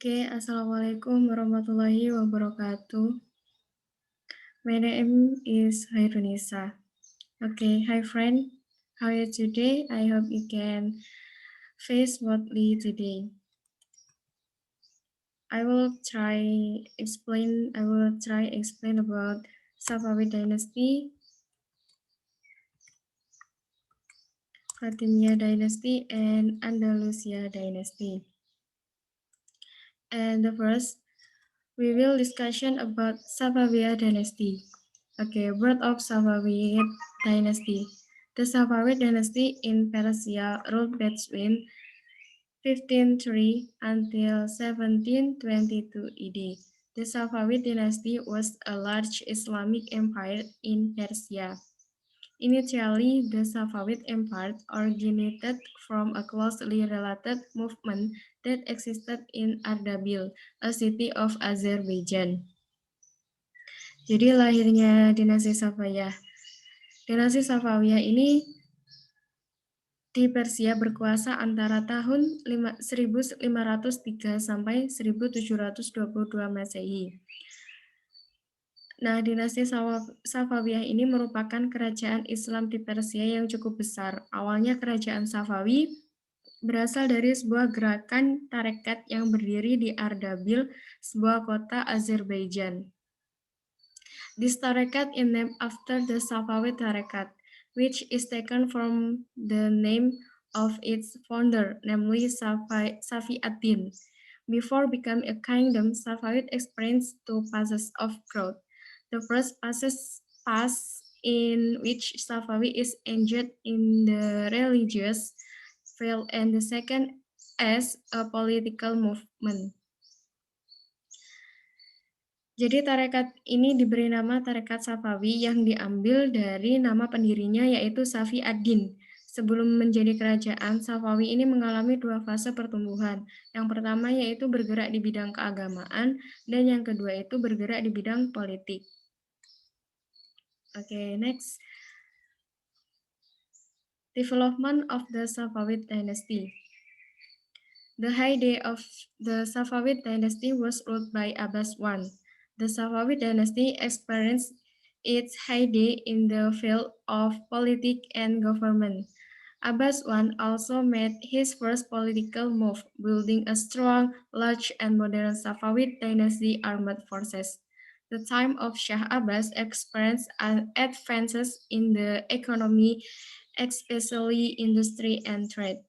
Oke, Assalamualaikum warahmatullahi wabarakatuh. My name is Hairunisa. Okay, hi friend. How are you today? I hope you can face smoothly today. I will try explain about Safavid dynasty, Fatimiyya dynasty, and Andalusia dynasty. And the first, we will discussion about Safavid dynasty. Okay, birth of Safavid dynasty. The Safavid dynasty in Persia ruled between 1503 until 1722 AD. The Safavid dynasty was a large Islamic empire in Persia. Initially, the Safavid Empire originated from a closely related movement that existed in Ardabil, a city of Azerbaijan. Jadi lahirnya dinasti Safawiyah. Dinasti Safawiyah ini di Persia berkuasa antara tahun 1503 sampai 1722 Masehi. Nah, dinasti Safawiyah ini merupakan kerajaan Islam di Persia yang cukup besar. Awalnya kerajaan Safawi berasal dari sebuah gerakan tarekat yang berdiri di Ardabil, sebuah kota Azerbaijan. This tarekat is named after the Safavid tarekat, which is taken from the name of its founder, namely Safi ad-Din. Before becoming a kingdom, Safavid experienced two phases of growth. The first pass in which Safawi is engaged in the religious field, and the second as a political movement. Jadi tarekat ini diberi nama tarekat Safawi yang diambil dari nama pendirinya yaitu Safi ad-Din. Sebelum menjadi kerajaan, Safawi ini mengalami dua fase pertumbuhan. Yang pertama yaitu bergerak di bidang keagamaan dan yang kedua itu bergerak di bidang politik. Oke, next. Development of the Safavid dynasty. The heyday of the Safavid dynasty was ruled by Abbas I. The Safavid dynasty experienced its heyday in the field of politics and government. Abbas I also made his first political move, building a strong, large, and modern Safavid dynasty armed forces. The time of Shah Abbas experienced advances in the economy, especially industry and trade.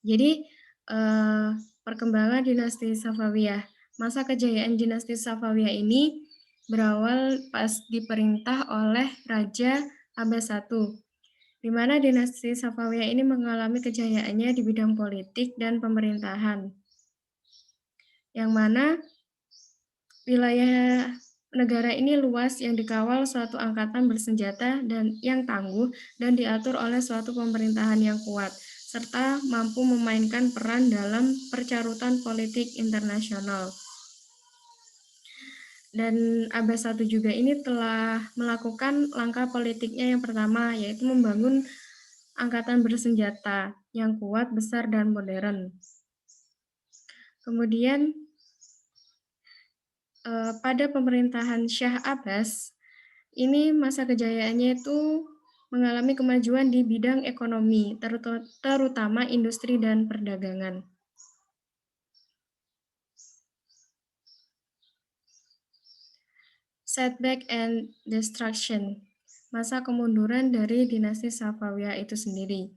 Jadi, perkembangan dinasti Safawiyah. Masa kejayaan dinasti Safawiyah ini berawal pas diperintah oleh Raja Abbas I, di mana dinasti Safawiyah ini mengalami kejayaannya di bidang politik dan pemerintahan, yang mana wilayah negara ini luas yang dikawal suatu angkatan bersenjata dan yang tangguh dan diatur oleh suatu pemerintahan yang kuat, serta mampu memainkan peran dalam percarutan politik internasional. Dan Abbas I juga ini telah melakukan langkah politiknya yang pertama, yaitu membangun angkatan bersenjata yang kuat, besar, dan modern. Kemudian pada pemerintahan Syah Abbas, ini masa kejayaannya itu mengalami kemajuan di bidang ekonomi, terutama industri dan perdagangan. Setback and destruction. Masa kemunduran dari dinasti Safawiyah itu sendiri.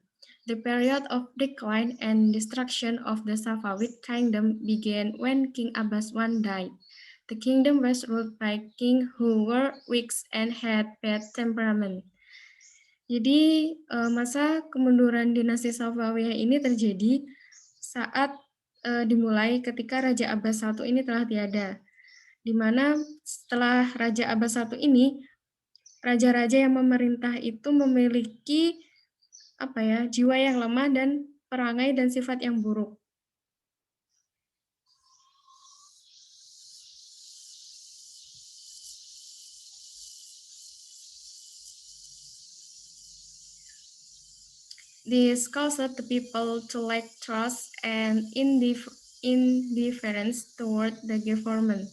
The period of decline and destruction of the Safavid kingdom began when King Abbas I died. The kingdom was ruled by kings who were weak and had bad temperament. Jadi masa kemunduran dinasti Safawiyah ini terjadi saat dimulai ketika Raja Abbas I ini telah tiada, di mana setelah Raja Abbas I ini, raja-raja yang memerintah itu memiliki jiwa yang lemah dan perangai dan sifat yang buruk. This caused the people to lack trust and indifference toward the government.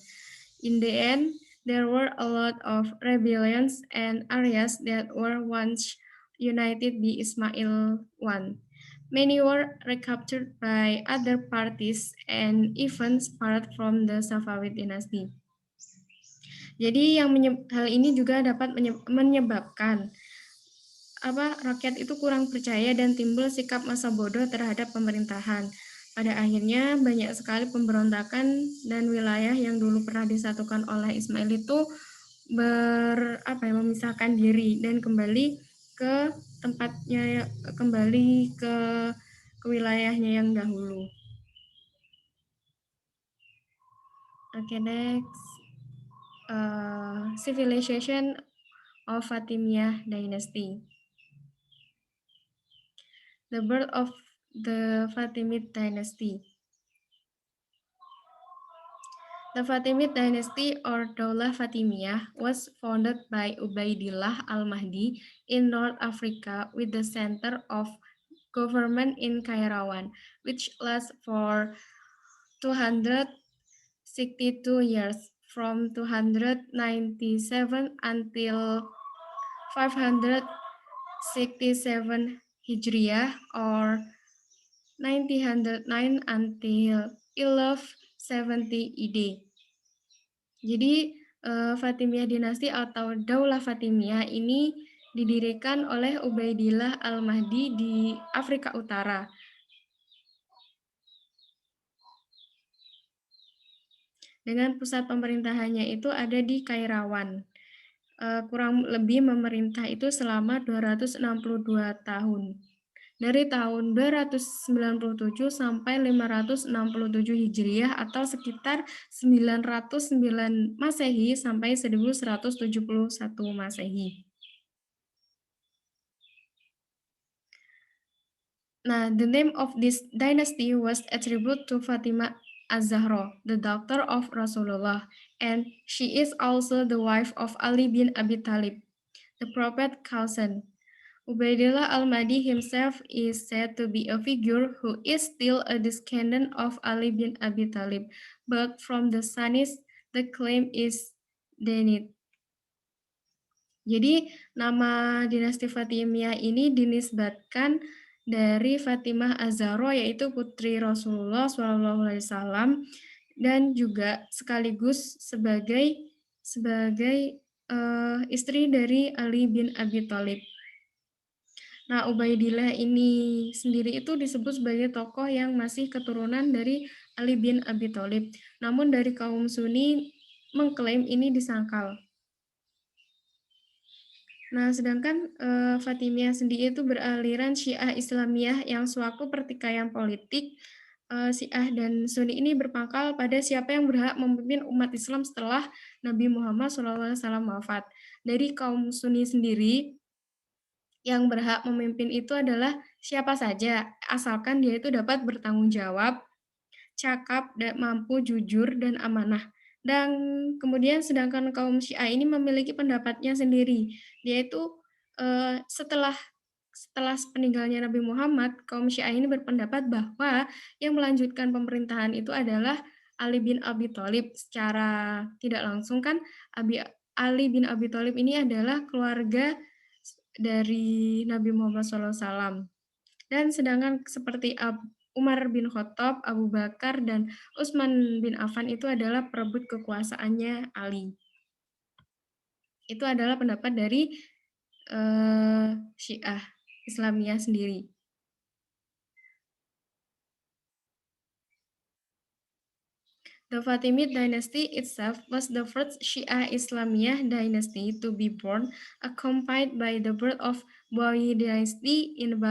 In the end, there were a lot of rebellions and areas that were once united by Ismail I. Many were recaptured by other parties and even sparred from the Safavid dynasty. Jadi hal ini juga dapat menyebabkan rakyat itu kurang percaya dan timbul sikap masa bodoh terhadap pemerintahan. Pada akhirnya banyak sekali pemberontakan dan wilayah yang dulu pernah disatukan oleh Ismail itu memisahkan diri dan kembali ke tempatnya, kembali ke wilayahnya yang dahulu. Okay, next. Civilization of Fatimiyah dynasty. The birth of the Fatimid dynasty. The Fatimid dynasty or Daulah Fatimiyah was founded by Ubaidillah al-Mahdi in North Africa with the center of government in Kairawan, which lasts for 262 years, from 297 until 567 Hijriah or 1909 until 1170 ED. Jadi Fatimiyah dinasti atau Daulah Fatimiyah ini didirikan oleh Ubaidillah al-Mahdi di Afrika Utara. Dengan pusat pemerintahannya itu ada di Kairawan. Kurang lebih memerintah itu selama 262 tahun. Dari tahun 297 sampai 567 Hijriah atau sekitar 909 Masehi sampai 1171 Masehi. Nah, the name of this dynasty was attributed to Fatima Az-Zahra, the daughter of Rasulullah, and she is also the wife of Ali bin Abi Talib, the Prophet's cousin. Ubaidillah al-Mahdi himself is said to be a figure who is still a descendant of Ali bin Abi Talib, but from the Sunnis, the claim is denied. Jadi, nama dinasti Fatimiyah ini dinisbatkan dari Fatimah Az-Zahra, yaitu putri Rasulullah SAW, dan juga sekaligus sebagai istri dari Ali bin Abi Thalib. Nah, Ubaidillah ini sendiri itu disebut sebagai tokoh yang masih keturunan dari Ali bin Abi Thalib. Namun dari kaum Sunni mengklaim ini disangkal. Nah, sedangkan Fatimiyah sendiri itu beraliran Syiah Islamiyah yang suatu pertikaian politik. Syiah dan Sunni ini berpangkal pada siapa yang berhak memimpin umat Islam setelah Nabi Muhammad SAW wafat. Dari kaum Sunni sendiri, yang berhak memimpin itu adalah siapa saja, asalkan dia itu dapat bertanggung jawab, cakap, dan mampu jujur dan amanah. Dan kemudian sedangkan kaum Syiah ini memiliki pendapatnya sendiri, yaitu setelah peninggalnya Nabi Muhammad, kaum Syiah ini berpendapat bahwa yang melanjutkan pemerintahan itu adalah Ali bin Abi Thalib. Secara tidak langsung kan Ali bin Abi Thalib ini adalah keluarga dari Nabi Muhammad SAW. Dan sedangkan seperti Umar bin Khattab, Abu Bakar, dan Utsman bin Affan itu adalah perebut kekuasaannya Ali. Itu adalah pendapat dari Syiah Islamiyah sendiri. The Fatimid dynasty itself was the first Shia Islamiyah dynasty to be born, accompanied by the birth of Buawi dynasty in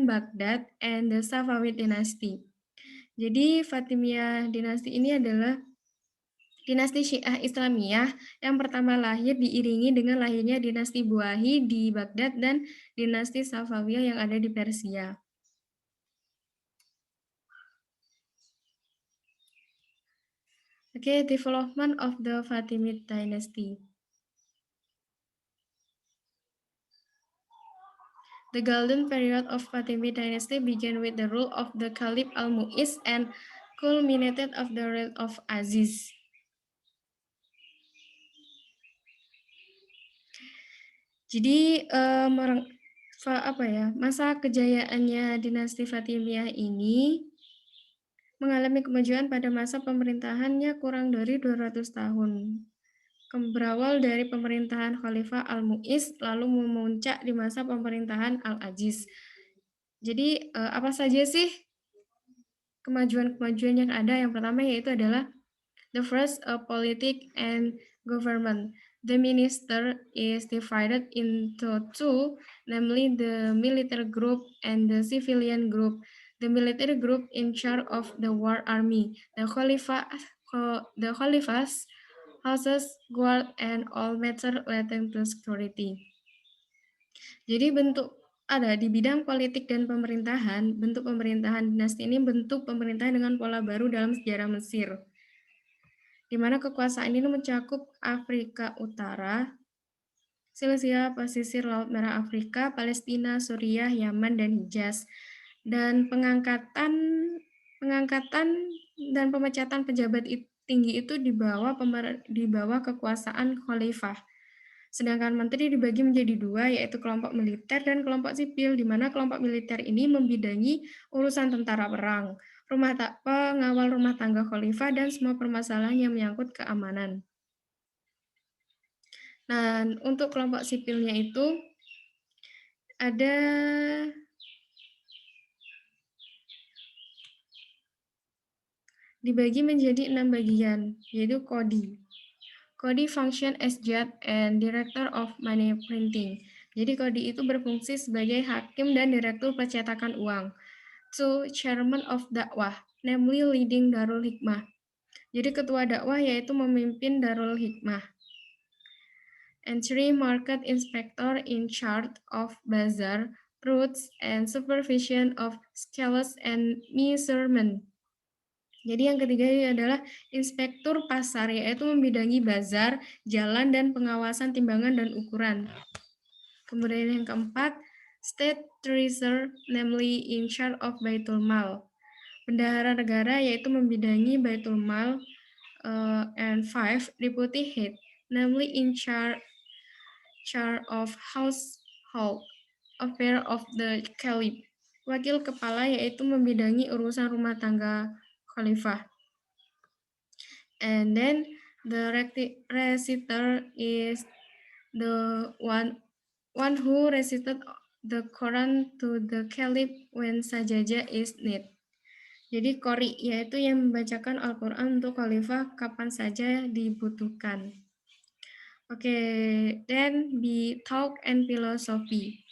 Baghdad and the Safavid dynasty. Jadi Fatimiyah dinasti ini adalah dinasti Syiah Islamiyah yang pertama lahir diiringi dengan lahirnya dinasti Buahi di Baghdad dan dinasti Safawiyah yang ada di Persia. Okay, development of the Fatimid dynasty. The golden period of Fatimid dynasty began with the rule of the Caliph Al-Mu'iz and culminated of the reign of Aziz. Jadi masa kejayaannya dinasti Fatimiyah ini mengalami kemajuan pada masa pemerintahannya kurang dari 200 tahun. Berawal dari pemerintahan Khalifah Al-Mu'iz lalu memuncak di masa pemerintahan Al-Aziz. Jadi apa saja sih kemajuan-kemajuan yang ada? Yang pertama yaitu adalah the first politics and government. The minister is divided into two, namely the military group and the civilian group. The military group in charge of the war army. The Khalifah's houses, guard, and all matters relating to security. Jadi ada di bidang politik dan pemerintahan, bentuk pemerintahan dinasti ini bentuk pemerintahan dengan pola baru dalam sejarah Mesir, di mana kekuasaan ini mencakup Afrika Utara, Selesai pesisir Laut Merah Afrika, Palestina, Suriah, Yaman, dan Hijaz, dan pengangkatan dan pemecatan pejabat tinggi itu di bawah kekuasaan khalifah. Sedangkan menteri dibagi menjadi dua, yaitu kelompok militer dan kelompok sipil, di mana kelompok militer ini membidangi urusan tentara perang, pengawal rumah tangga khalifah, dan semua permasalahan yang menyangkut keamanan. Nah, untuk kelompok sipilnya itu ada dibagi menjadi 6 bagian, yaitu Kodi. Kodi function as judge and director of money printing. Jadi Kodi itu berfungsi sebagai hakim dan direktur percetakan uang. Two, chairman of dakwah, namely leading Darul Hikmah. Jadi ketua dakwah yaitu memimpin Darul Hikmah. And three, market inspector in charge of bazaar, routes, and supervision of scales and measurement. Jadi yang ketiga adalah inspektur pasar, yaitu membidangi bazar, jalan, dan pengawasan timbangan dan ukuran. Kemudian yang keempat, state treasurer, namely in charge of Baitul Mal. Bendahara negara yaitu membidangi Baitul Mal. And five, deputy head, namely in charge of household affair of the caliph. Wakil kepala yaitu membidangi urusan rumah tangga khalifah. And then the reciter is the one who recited the Quran to the caliph when sajaja is need. Jadi qori yaitu yang membacakan Al-Quran untuk khalifah kapan saja dibutuhkan. Oke, then be talk and philosophy.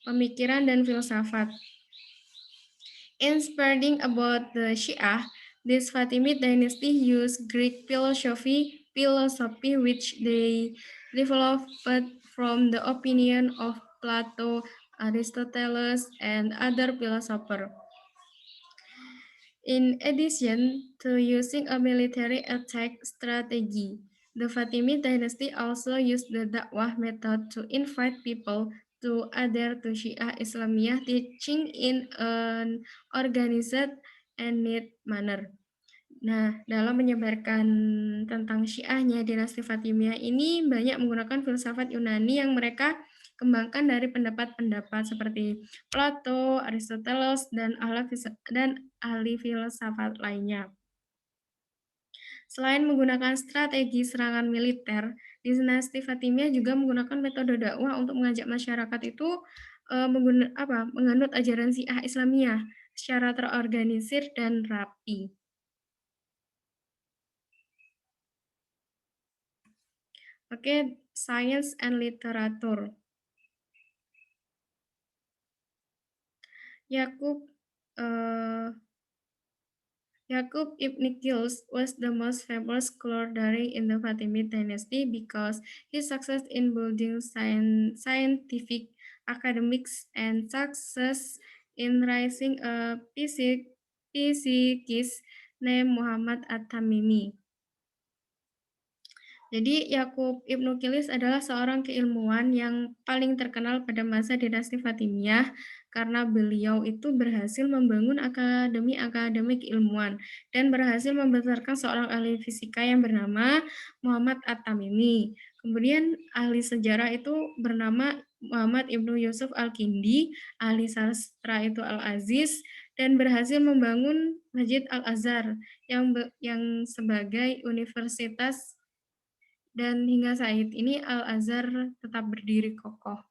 Pemikiran dan filsafat. In spreading about the Syiah, this Fatimid dynasty used Greek philosophy which they developed from the opinion of Plato, Aristotle, and other philosophers. In addition to using a military attack strategy, the Fatimid dynasty also used the dakwah method to invite people to adhere to Syiah Islamiyah teaching in an organized and neat manner. Nah, dalam menyebarkan tentang Syiahnya, dinasti Fatimiyah ini banyak menggunakan filsafat Yunani yang mereka kembangkan dari pendapat-pendapat seperti Plato, Aristoteles, dan ahli filsafat lainnya. Selain menggunakan strategi serangan militer, dinasti Fatimiyah juga menggunakan metode dakwah untuk mengajak masyarakat itu menganut ajaran Syiah Islamiyah secara terorganisir dan rapi. Oke, science and literature. Yaqub ibn Qils was the most famous scholar in the Fatimid dynasty because his success in building scientific academics and success in raising a physicist named Muhammad at-Tamimi. Jadi Yakub Ibnu Kilis adalah seorang keilmuan yang paling terkenal pada masa dinasti Fatimiyah karena beliau itu berhasil membangun akademi keilmuan dan berhasil membesarkan seorang ahli fisika yang bernama Muhammad At-Tamimi. Kemudian ahli sejarah itu bernama Muhammad Ibnu Yusuf Al-Kindi, ahli sastra itu Al-Aziz, dan berhasil membangun Masjid Al-Azhar yang sebagai universitas dan hingga saat ini Al-Azhar tetap berdiri kokoh.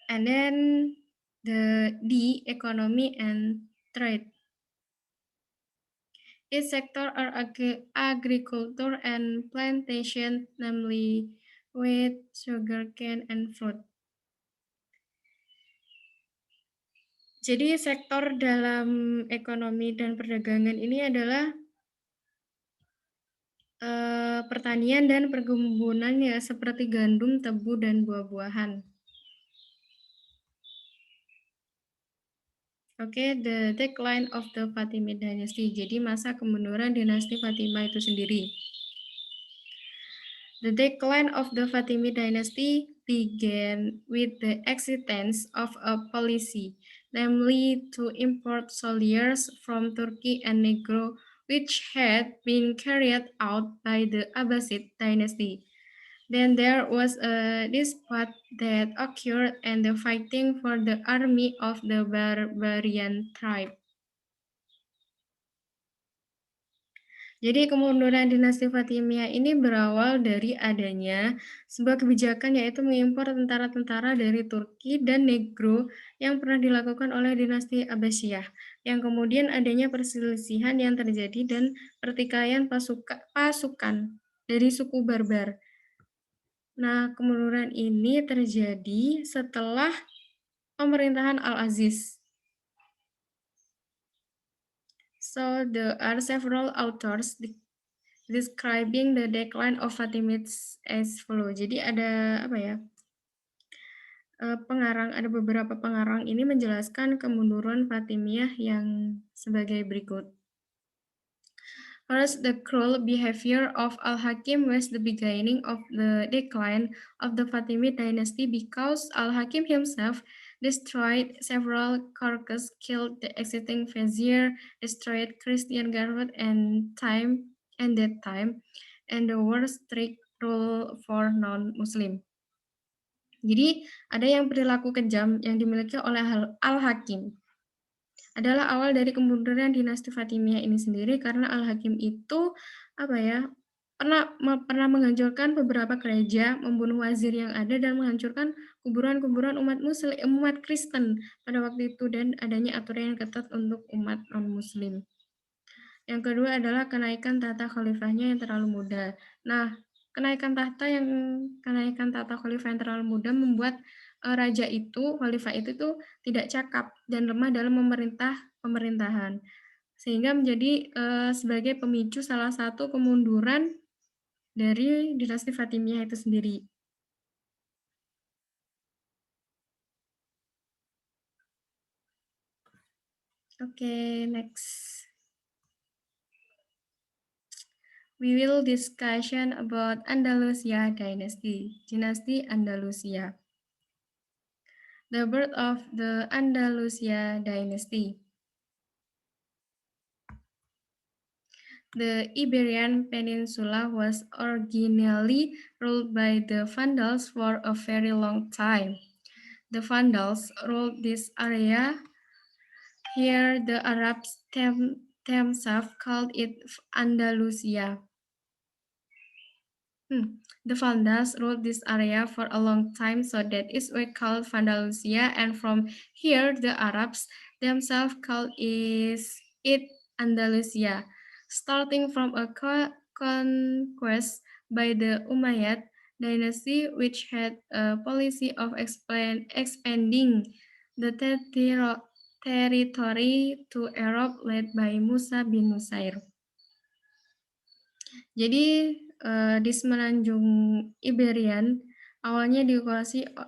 And then the economy and trade. Its sector are agriculture and plantation, namely wheat, sugarcane, and fruit. Jadi sektor dalam ekonomi dan perdagangan ini adalah pertanian dan perkebunan ya seperti gandum, tebu, dan buah-buahan. Oke, the decline of the Fatimid Dynasty. Jadi masa kemunduran dinasti Fatimah itu sendiri. The decline of the Fatimid dynasty began with the existence of a policy, namely to import soldiers from Turkey and Negro, which had been carried out by the Abbasid dynasty. Then there was a dispute that occurred and the fighting for the army of the barbarian tribe. Jadi kemunduran dinasti Fatimiyah ini berawal dari adanya sebuah kebijakan yaitu mengimpor tentara-tentara dari Turki dan Negro yang pernah dilakukan oleh dinasti Abbasiyah, yang kemudian adanya perselisihan yang terjadi dan pertikaian pasukan dari suku Barbar. Nah, kemunduran ini terjadi setelah pemerintahan Al-Aziz. So there are several authors describing the decline of Fatimids as follow. Jadi ada apa ya? Ada beberapa pengarang ini menjelaskan kemunduran Fatimiyah yang sebagai berikut. First, the cruel behavior of Al-Hakim was the beginning of the decline of the Fatimid dynasty because Al-Hakim himself destroyed several carcasses, killed the existing vizier, destroyed Christian government and that time, and the worst strict rule for non-Muslim. Jadi ada yang perilaku kejam yang dimiliki oleh Al-Hakim adalah awal dari kemunduran dinasti Fatimiyah ini sendiri karena Al-Hakim itu pernah menghancurkan beberapa gereja, membunuh wazir yang ada dan menghancurkan kuburan-kuburan umat Kristen pada waktu itu dan adanya aturan yang ketat untuk umat non-muslim. Yang kedua adalah kenaikan tahta khalifahnya yang terlalu muda. Nah, kenaikan tahta khalifah yang terlalu muda membuat khalifah itu tuh tidak cakap dan lemah dalam pemerintahan, sehingga menjadi sebagai pemicu salah satu kemunduran dari dinasti Fatimiyah itu sendiri. Oke, next. We will discussion about Andalusia dynasty, Andalusia. The birth of the Andalusia dynasty. The Iberian Peninsula was originally ruled by the Vandals for a very long time. The Vandals ruled this area. Here the Arabs themselves called it Andalusia. The Vandals ruled this area for a long time, so that is why called Vandalusia, and from here the Arabs themselves called it Andalusia. Starting from a conquest by the Umayyad dynasty, which had a policy of expanding the territory to Europe led by Musa bin Nusair. Jadi di semenanjung Iberian awalnya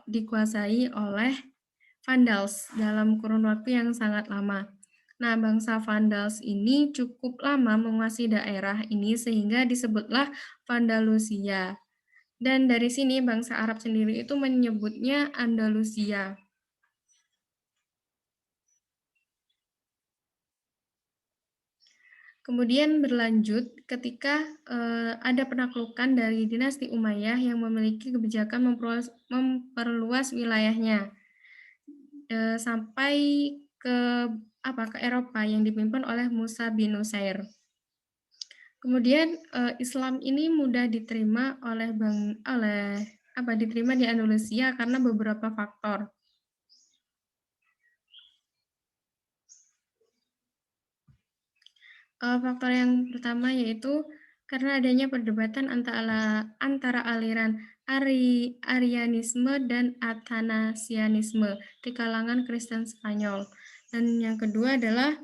dikuasai oleh Vandals dalam kurun waktu yang sangat lama. Nah, bangsa Vandals ini cukup lama menguasai daerah ini sehingga disebutlah Vandalusia. Dan dari sini bangsa Arab sendiri itu menyebutnya Andalusia. Kemudian berlanjut ketika ada penaklukan dari dinasti Umayyah yang memiliki kebijakan memperluas wilayahnya sampai ke ke Eropa yang dipimpin oleh Musa bin Nusair. Kemudian Islam ini mudah diterima diterima di Andalusia karena beberapa faktor. Faktor yang pertama yaitu karena adanya perdebatan antara aliran Arianisme dan Athanasianisme di kalangan Kristen Spanyol. Dan yang kedua adalah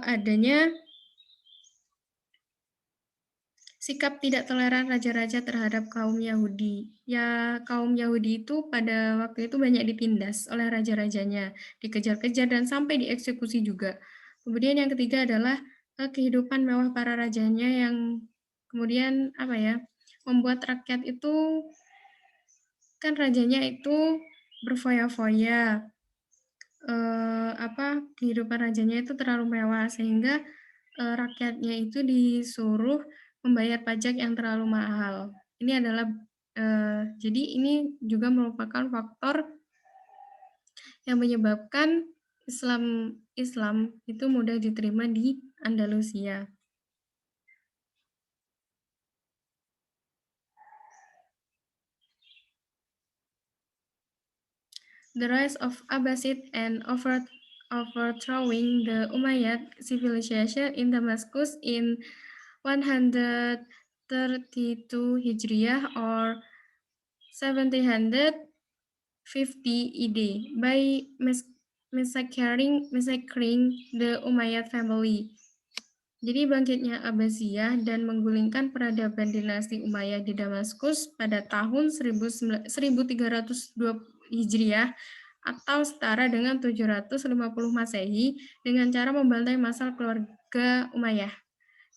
adanya sikap tidak toleran raja-raja terhadap kaum Yahudi. Ya, kaum Yahudi itu pada waktu itu banyak ditindas oleh raja-rajanya, dikejar-kejar dan sampai dieksekusi juga. Kemudian yang ketiga adalah kehidupan mewah para rajanya yang kemudian membuat rakyat itu kan rajanya itu berfoya-foya. Kehidupan rajanya itu terlalu mewah sehingga rakyatnya itu disuruh membayar pajak yang terlalu mahal. Ini adalah jadi ini juga merupakan faktor yang menyebabkan Islam itu mudah diterima di Andalusia. The rise of Abbasid and overthrowing the Umayyad civilization in Damascus in 132 Hijriah or 750 ED by massacring the Umayyad family. Jadi bangkitnya Abbasiyah dan menggulingkan peradaban dinasti Umayyah di Damaskus pada tahun 1320 Hijriah atau setara dengan 750 Masehi dengan cara membantai massal keluarga Umayyah.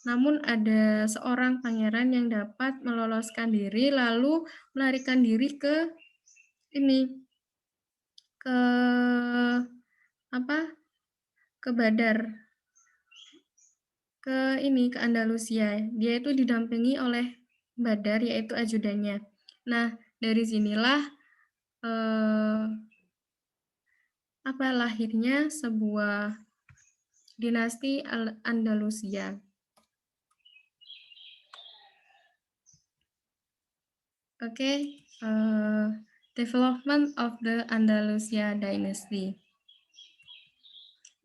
Namun ada seorang pangeran yang dapat meloloskan diri lalu melarikan diri ke Badar, ke Andalusia. Dia itu didampingi oleh Badar yaitu ajudannya. Nah, dari sinilah lahirnya sebuah dinasti Andalusia. Okay, development of the Andalusia dynasty.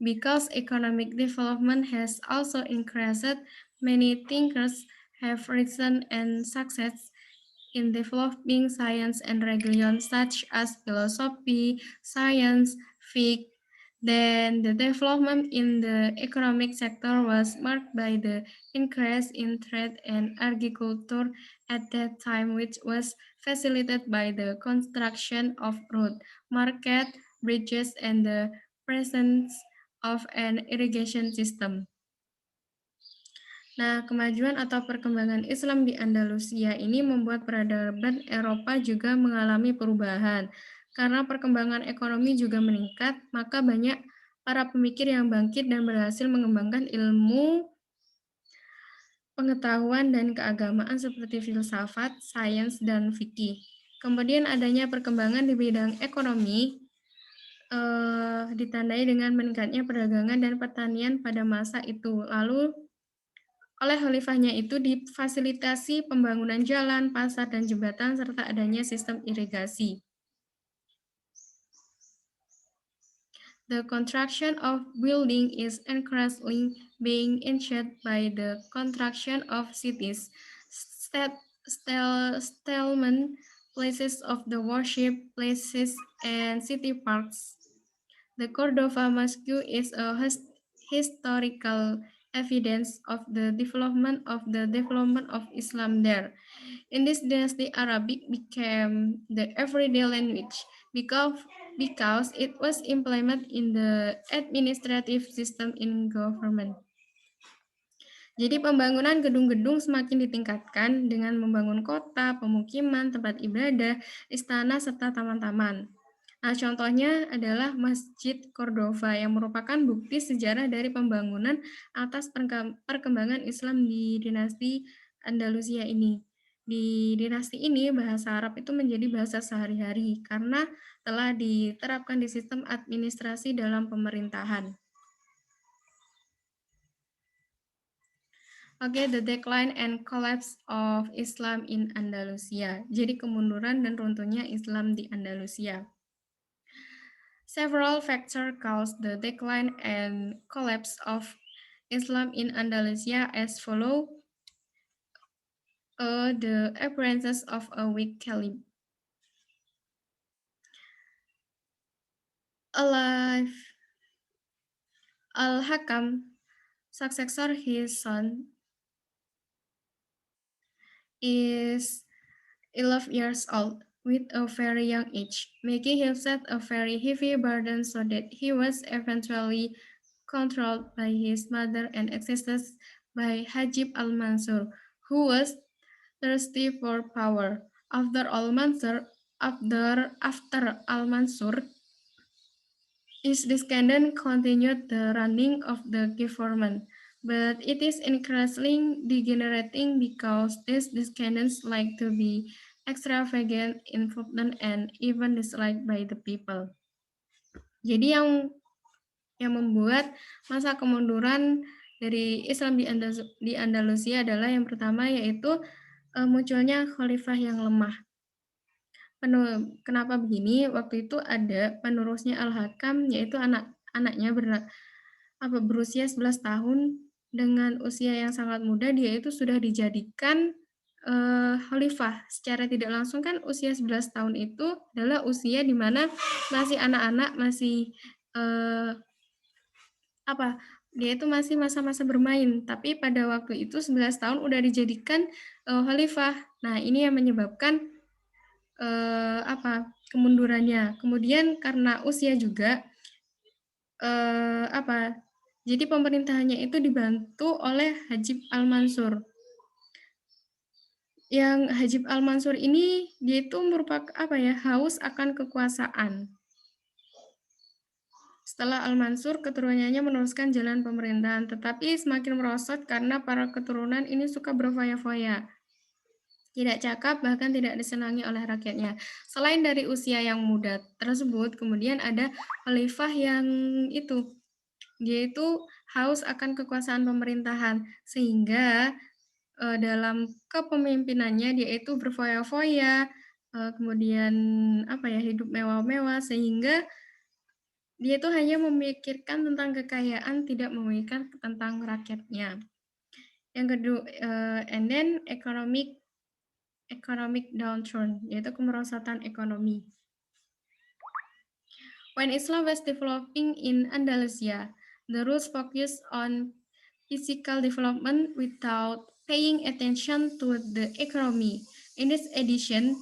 Because economic development has also increased, many thinkers have risen and success in developing science and religion such as philosophy, science, fiqh. Then the development in the economic sector was marked by the increase in trade and agriculture at that time, which was facilitated by the construction of road, market, bridges, and the presence of an irrigation system. Nah, kemajuan atau perkembangan Islam di Andalusia ini membuat peradaban Eropa juga mengalami perubahan. Karena perkembangan ekonomi juga meningkat, maka banyak para pemikir yang bangkit dan berhasil mengembangkan ilmu, pengetahuan, dan keagamaan seperti filsafat, sains, dan fikih. Kemudian adanya perkembangan di bidang ekonomi, ditandai dengan meningkatnya perdagangan dan pertanian pada masa itu. Lalu oleh khalifahnya itu difasilitasi pembangunan jalan, pasar, dan jembatan, serta adanya sistem irigasi. The construction of building is increasingly being ensured by the construction of cities, settlement, places of the worship, places, and city parks. The Cordova Mosque is a historical evidence of the development of Islam there. In this dynasty, Arabic became the everyday language because it was implemented in the administrative system in government. Jadi pembangunan gedung-gedung semakin ditingkatkan dengan membangun kota, pemukiman, tempat ibadah, istana, serta taman-taman. Nah, contohnya adalah Masjid Cordova yang merupakan bukti sejarah dari pembangunan atas perkembangan Islam di dinasti Andalusia ini. Di dinasti ini, bahasa Arab itu menjadi bahasa sehari-hari karena telah diterapkan di sistem administrasi dalam pemerintahan. Oke, the decline and collapse of Islam in Andalusia. Jadi kemunduran dan runtuhnya Islam di Andalusia. Several factors caused the decline and collapse of Islam in Andalusia as follow. The appearances of a weak caliph. Al-Hakam successor his son is 11 years old with a very young age, making himself a very heavy burden so that he was eventually controlled by his mother and assisted by Hajib al-Mansur, who was thirsty for power. After Al-Mansur, his descendant continued the running of the government, but it is increasingly degenerating because these descendants like to be extravagant, important, and even disliked by the people. Jadi yang membuat masa kemunduran dari Islam di Andalusia adalah yang pertama yaitu munculnya khalifah yang lemah. Kenapa begini? Waktu itu ada penerusnya Al-Hakam, yaitu anaknya berusia 11 tahun dengan usia yang sangat muda, dia itu sudah dijadikan khalifah. Secara tidak langsung kan usia 11 tahun itu adalah usia di mana masih anak-anak, masih dia itu masih masa-masa bermain, tapi pada waktu itu 11 tahun udah dijadikan khalifah. Nah, ini yang menyebabkan kemundurannya. Kemudian karena usia juga jadi pemerintahannya itu dibantu oleh Hajib al-Mansur. Yang Hajib al-Mansur ini dia itu merupakan haus akan kekuasaan. Setelah Al-Mansur, keturunannya meneruskan jalan pemerintahan, tetapi semakin merosot karena para keturunan ini suka berfoya-foya. Tidak cakap, bahkan tidak disenangi oleh rakyatnya. Selain dari usia yang muda tersebut, kemudian ada khalifah yang dia itu haus akan kekuasaan pemerintahan, sehingga dalam kepemimpinannya dia itu berfoya-foya, kemudian hidup mewah-mewah, sehingga dia itu hanya memikirkan tentang kekayaan, tidak memikirkan tentang rakyatnya. Yang kedua, and then economic downturn, yaitu kemerosotan ekonomi. When Islam was developing in Andalusia, the rulers focused on physical development without paying attention to the economy. In this edition,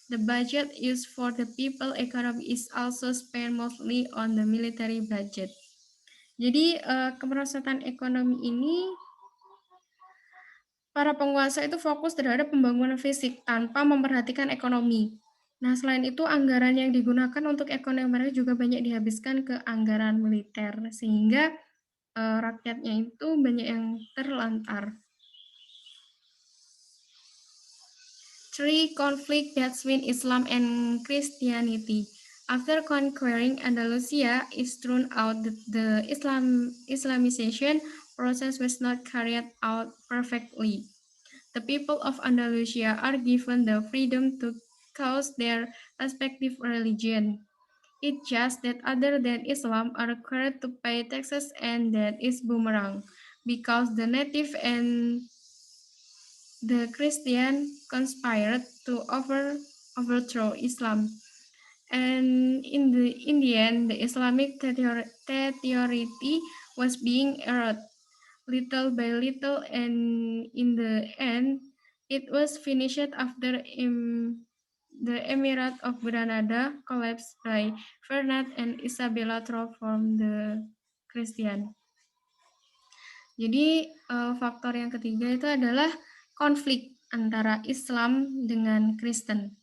the budget used for the people economy is also spent mostly on the military budget. Jadi kemerosotan ekonomi ini para penguasa itu fokus terhadap pembangunan fisik tanpa memperhatikan ekonomi. Nah, selain itu anggaran yang digunakan untuk ekonomi mereka juga banyak dihabiskan ke anggaran militer, sehingga rakyatnya itu banyak yang terlantar. Three conflict between Islam and Christianity. After conquering Andalusia, it turned out that the Islamization process was not carried out perfectly. The people of Andalusia are given the freedom to choose their respective religion. It's just that other than Islam are required to pay taxes, and that is boomerang, because the native and the Christian conspired to overthrow Islam. And in the end, the Islamic theory was being eroded little by little, and in the end, it was finished after the Emirate of Granada collapsed by Ferdinand and Isabella from the Christian. Jadi faktor yang ketiga itu adalah konflik antara Islam dengan Kristen.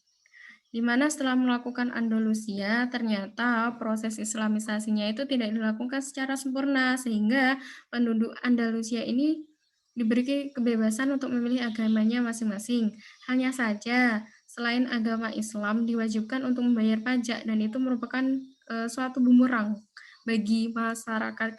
Di mana setelah melakukan Andalusia, ternyata proses Islamisasinya itu tidak dilakukan secara sempurna, sehingga penduduk Andalusia ini diberi kebebasan untuk memilih agamanya masing-masing. Hanya saja, selain agama Islam diwajibkan untuk membayar pajak, dan itu merupakan suatu bumerang bagi masyarakat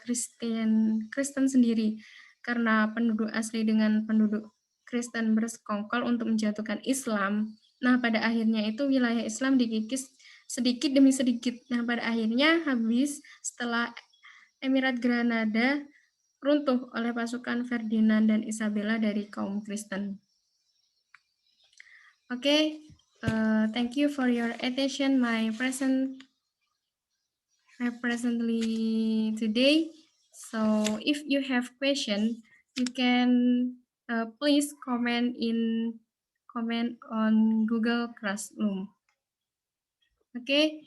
Kristen sendiri, karena penduduk asli dengan penduduk Kristen bersekongkol untuk menjatuhkan Islam. Nah, pada akhirnya itu wilayah Islam dikikis sedikit demi sedikit. Nah, pada akhirnya habis setelah Emirat Granada runtuh oleh pasukan Ferdinand dan Isabella dari kaum Kristen. Okay, thank you for your attention. My presently today. So, if you have question, you can please comment on Google Classroom. Oke,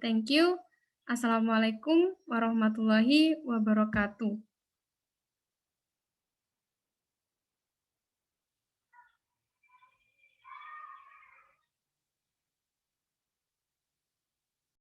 thank you. Assalamualaikum warahmatullahi wabarakatuh.